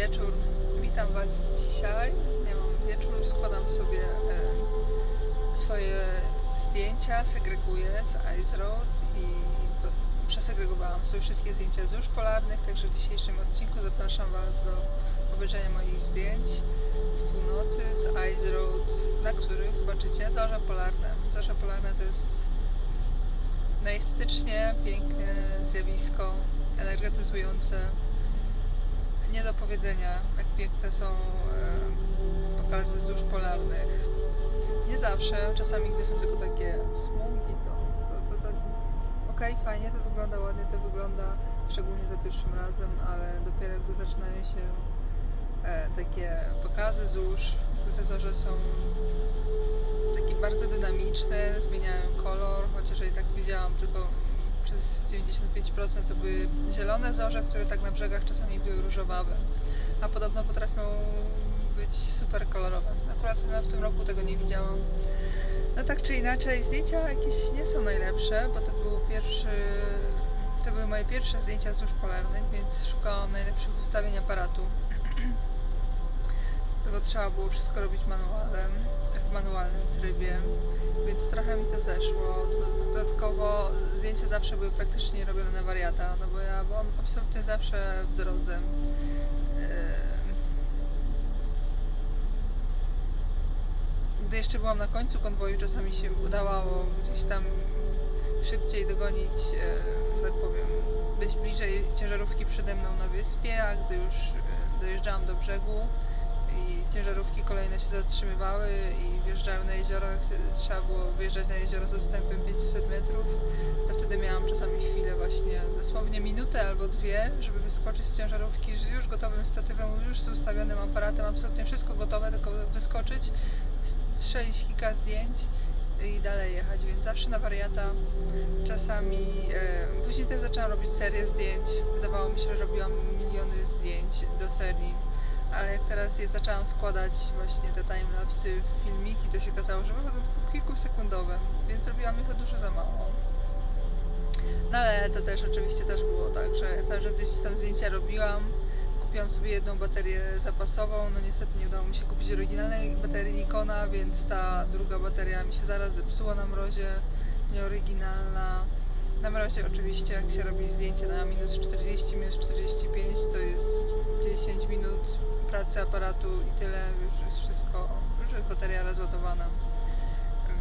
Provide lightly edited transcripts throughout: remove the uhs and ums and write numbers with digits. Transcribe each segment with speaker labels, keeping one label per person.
Speaker 1: wieczór, witam Was dzisiaj. Ja mam wieczór, składam sobie swoje zdjęcia, segreguję z Ice Road i przesegregowałam sobie wszystkie zdjęcia z zórz polarnych, także w dzisiejszym odcinku zapraszam Was do obejrzenia moich zdjęć z północy, z Ice Road, na których zobaczycie zorze polarne. Zorze polarne to jest najestetycznie piękne zjawisko, energetyzujące. Nie do powiedzenia, jak piękne są pokazy zórz polarnych. Nie zawsze, czasami gdy są tylko takie smugi, to okej, fajnie to wygląda, ładnie to wygląda, szczególnie za pierwszym razem, ale dopiero gdy zaczynają się takie pokazy zórz, gdy te zorze są takie bardzo dynamiczne, zmieniają kolor, chociaż i tak widziałam tylko przez 95% to były zielone zorze, które tak na brzegach czasami były różowawe, a podobno potrafią być super kolorowe. Akurat w tym roku tego nie widziałam. No tak czy inaczej, zdjęcia jakieś nie są najlepsze, bo to były moje pierwsze zdjęcia zórz polarnych, więc szukałam najlepszych ustawień aparatu. Bo trzeba było wszystko robić manualem, w manualnym trybie, więc trochę mi to zeszło. Dodatkowo zdjęcia zawsze były praktycznie robione na wariata, no bo ja byłam absolutnie zawsze w drodze. Gdy jeszcze byłam na końcu konwoju, czasami się udawało gdzieś tam szybciej dogonić, że tak powiem, być bliżej ciężarówki przede mną na wyspie, a gdy już dojeżdżałam do brzegu i ciężarówki kolejne się zatrzymywały i wjeżdżały na jezioro, trzeba było wjeżdżać na jezioro z odstępem 500 metrów, to wtedy miałam czasami chwilę, właśnie dosłownie minutę albo dwie, żeby wyskoczyć z ciężarówki z już gotowym statywem, już z ustawionym aparatem, absolutnie wszystko gotowe, tylko wyskoczyć, strzelić kilka zdjęć i dalej jechać, więc zawsze na wariata. Czasami, później też zaczęłam robić serię zdjęć, wydawało mi się, że robiłam miliony zdjęć do serii, ale jak teraz je zaczęłam składać, właśnie te timelapsy, filmiki, to się okazało, że wychodzą tylko kilkusekundowe, więc robiłam ich o dużo za mało. No ale to też oczywiście też było tak, że cały czas gdzieś tam zdjęcia robiłam. Kupiłam sobie jedną baterię zapasową, no niestety nie udało mi się kupić oryginalnej baterii Nikona, więc ta druga bateria mi się zaraz zepsuła na mrozie, nieoryginalna. Na mrozie oczywiście, jak się robi zdjęcie na minus 40, minus 45, to jest 10 minut pracy aparatu i tyle, już jest wszystko, już jest bateria rozładowana.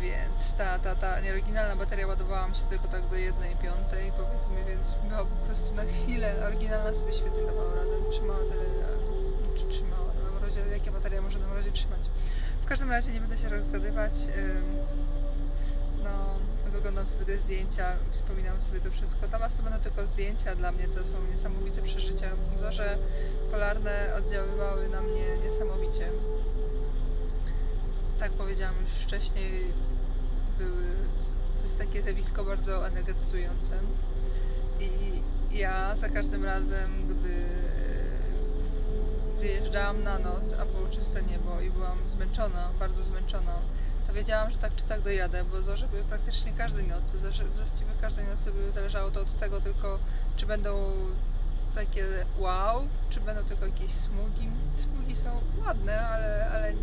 Speaker 1: Więc ta nieoryginalna bateria ładowała mi się tylko tak do 1/5, powiedzmy, więc była po prostu na chwilę. Oryginalna sobie świetnie dawała radę, trzymała tyle, czy trzymała na mrozie, jakie bateria może na mrozie trzymać. W każdym razie nie będę się rozgadywać, no wyglądam sobie te zdjęcia, wspominam sobie to wszystko. Dla Was to będą tylko zdjęcia, dla mnie to są niesamowite przeżycia. Zorze polarne oddziaływały na mnie niesamowicie. Tak powiedziałam już wcześniej, to jest takie zjawisko bardzo energetyzujące i ja za każdym razem, gdy wyjeżdżałam na noc, a było czyste niebo i byłam zmęczona, bardzo zmęczona, to wiedziałam, że tak czy tak dojadę, bo zorze były praktycznie każdej nocy, właściwie każdej nocy zależało to od tego tylko, czy będą takie wow, czy będą tylko jakieś smugi. Smugi są ładne, ale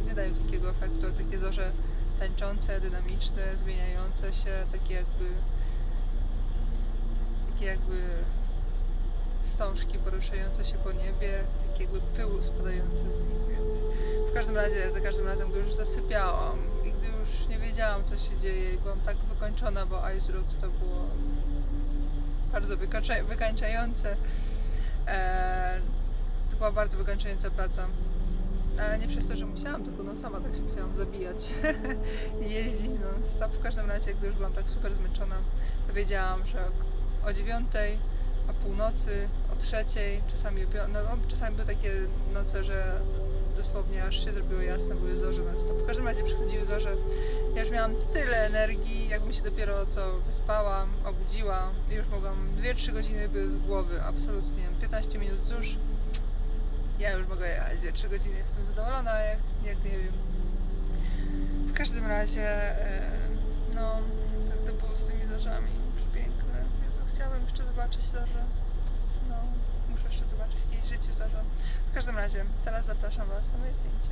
Speaker 1: nie dają takiego efektu jak takie zorze tańczące, dynamiczne, zmieniające się, takie jakby wstążki poruszające się po niebie, takie jakby pył spadający z nich, więc w każdym razie, za każdym razem, gdy już zasypiałam i gdy już nie wiedziałam, co się dzieje i byłam tak wykończona, bo Ice Road to było bardzo wykańczające. To była bardzo wykańczająca praca. Ale nie przez to, że musiałam, tylko no sama tak się chciałam zabijać i jeździć non-stop. W każdym razie, gdy już byłam tak super zmęczona, to wiedziałam, że o 9:00, o północy, o 3:00, czasami były takie noce, że dosłownie aż się zrobiło jasno, były zorze non-stop. W każdym razie przychodziły zorze. Ja już miałam tyle energii, jakbym się dopiero co wyspała, obudziła i już mogłam 2-3 godziny były z głowy, absolutnie. 15 minut zórz, ja już mogę jechać 2-3 godziny, jestem zadowolona, jak nie wiem. W każdym razie, no, tak to było z tymi zorzami, przepiękne. Jezu, chciałabym jeszcze zobaczyć zorze. No, muszę jeszcze zobaczyć kiedyś w życiu zorze. W każdym razie, teraz zapraszam Was na moje zdjęcie.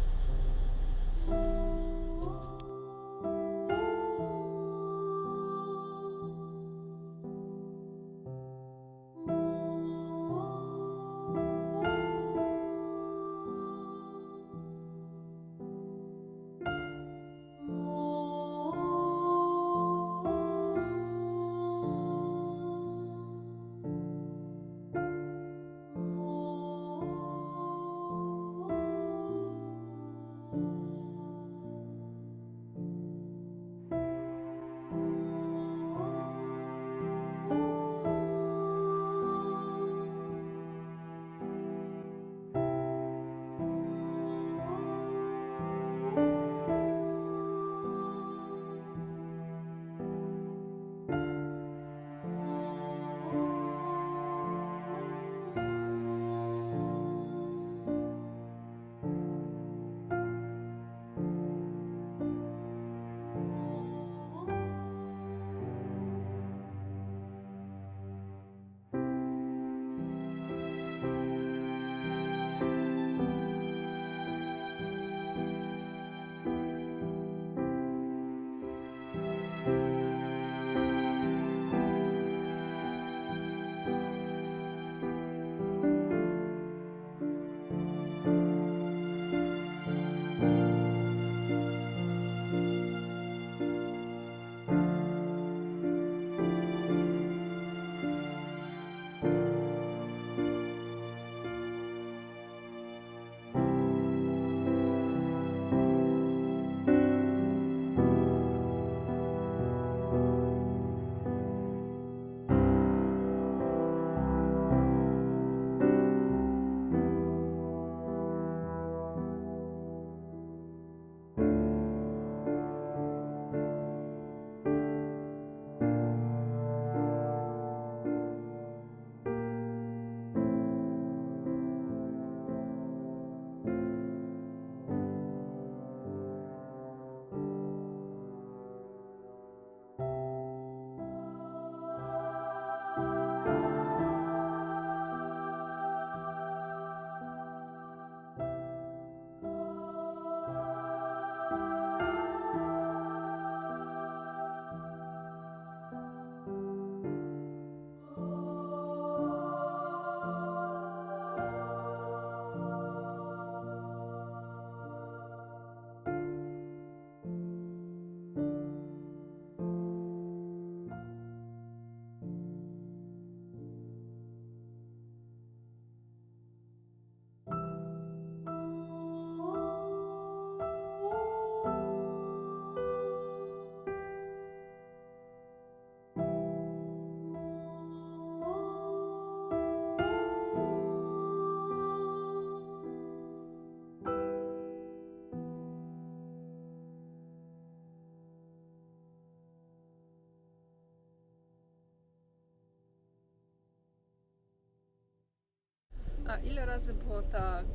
Speaker 1: A ile razy było tak,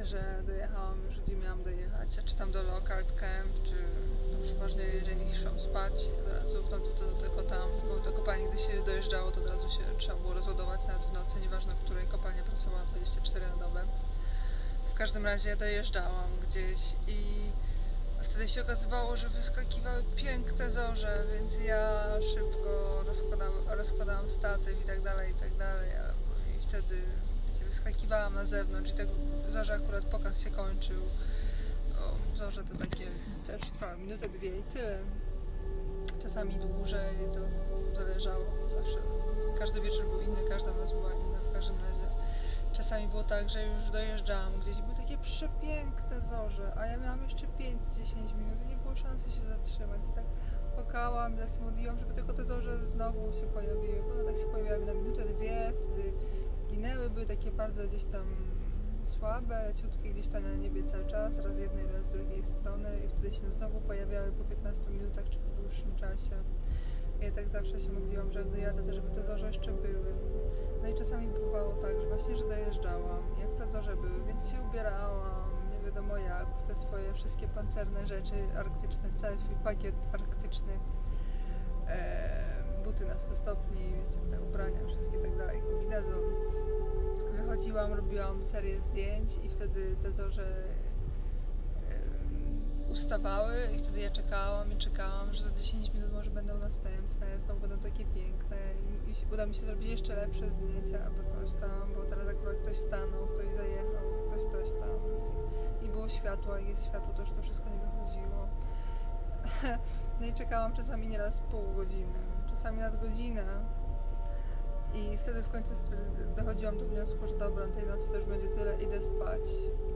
Speaker 1: że dojechałam już gdzie miałam dojechać, czy tam do Lockhart Camp, czy no przeważnie jeżeli szłam spać, od razu w nocy to tylko tam, bo do kopalni gdy się dojeżdżało, to od razu się trzeba było rozładować nawet w nocy, nieważne w której kopalnia pracowała 24 na dobę. W każdym razie dojeżdżałam gdzieś i wtedy się okazywało, że wyskakiwały piękne zorze, więc ja szybko rozkładałam statyw i tak dalej, i wtedy wyskakiwałam na zewnątrz i tego zorze akurat pokaz się kończył. O, zorze to takie też trwały minutę, dwie i tyle. Czasami dłużej, to zależało zawsze. Każdy wieczór był inny, każda noc była inna w każdym razie. Czasami było tak, że już dojeżdżałam gdzieś, były takie przepiękne zorze, a ja miałam jeszcze 5-10 minut i nie było szansy się zatrzymać. I tak płakałam, tak się modliłam, żeby tylko te zorze znowu się pojawiły, bo one tak się pojawiały na minutę, dwie, wtedy ginęły, były takie bardzo gdzieś tam słabe, leciutkie gdzieś tam na niebie cały czas, raz z jednej, raz z drugiej strony i wtedy się znowu pojawiały po 15 minutach czy po dłuższym czasie. Ja tak zawsze się modliłam, że jak dojadę, to żeby te zorze jeszcze były. No i czasami bywało tak, że właśnie, że dojeżdżałam i akurat zorze były, więc się ubierałam, nie wiadomo jak, w te swoje wszystkie pancerne rzeczy arktyczne, w cały swój pakiet arktyczny. Buty na 100 stopni, wiecie, te ubrania, wszystkie tak dalej, kombinezon. chodziłam, robiłam serię zdjęć i wtedy te zorze ustawały i wtedy ja czekałam i czekałam, że za 10 minut może będą następne, znowu będą takie piękne i uda mi się zrobić jeszcze lepsze zdjęcia albo coś tam, bo teraz akurat ktoś stanął, ktoś zajechał, ktoś coś tam i było światło, jak jest światło, to już to wszystko nie wychodziło. No i czekałam czasami nieraz pół godziny, czasami nad godzinę. I wtedy w końcu dochodziłam do wniosku, że dobra, tej nocy to już będzie tyle, idę spać.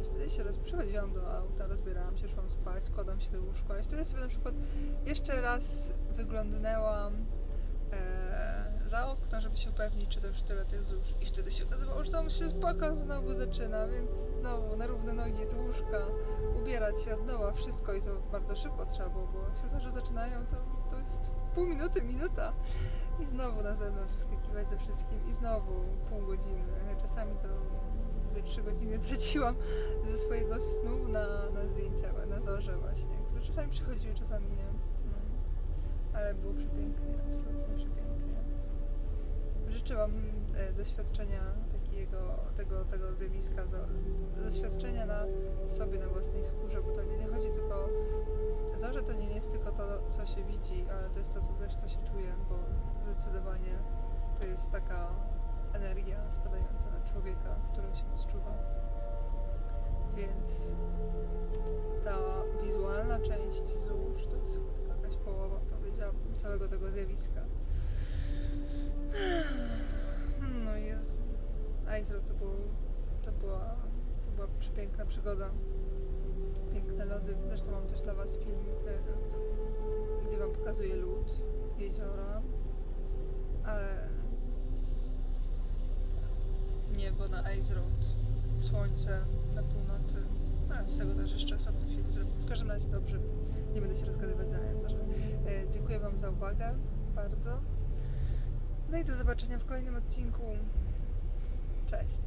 Speaker 1: I wtedy się przychodziłam do auta, rozbierałam się, szłam spać, kładłam się do łóżka i wtedy sobie na przykład jeszcze raz wyglądnęłam za okno, żeby się upewnić, czy to już tyle tych zórz. I wtedy się okazywało, że tam się spoko znowu zaczyna, więc znowu na równe nogi z łóżka, ubierać się od nowa, wszystko i to bardzo szybko trzeba było, bo jak się zorze zaczynają, to jest pół minuty, minuta. I znowu na zewnątrz wyskakiwać ze wszystkim i znowu pół godziny. Czasami to 3 godziny traciłam ze swojego snu na zdjęcia, na zorze właśnie, które czasami przychodziły, czasami nie. No. Ale było przepięknie, absolutnie przepięknie. Życzyłam doświadczenia tego zjawiska, doświadczenia na sobie, na własnej skórze, bo to nie chodzi tylko... Zorze to nie jest tylko to, co się widzi, ale to jest to, co też to się czuje, bo zdecydowanie to jest taka energia spadająca na człowieka, którą się odczuwa. Więc ta wizualna część zórz to jest tylko jakaś połowa, powiedziałabym, całego tego zjawiska. No Jezu. Ice Road to była przepiękna przygoda. Piękne lody. Zresztą mam też dla Was film, gdzie Wam pokazuję lód, jeziora, ale niebo na Ice Road, słońce na północy, a z tego też jeszcze osobny film zrobię. W każdym razie dobrze, nie będę się rozgadywać dalej. Dziękuję Wam za uwagę bardzo. No i do zobaczenia w kolejnym odcinku. Cześć!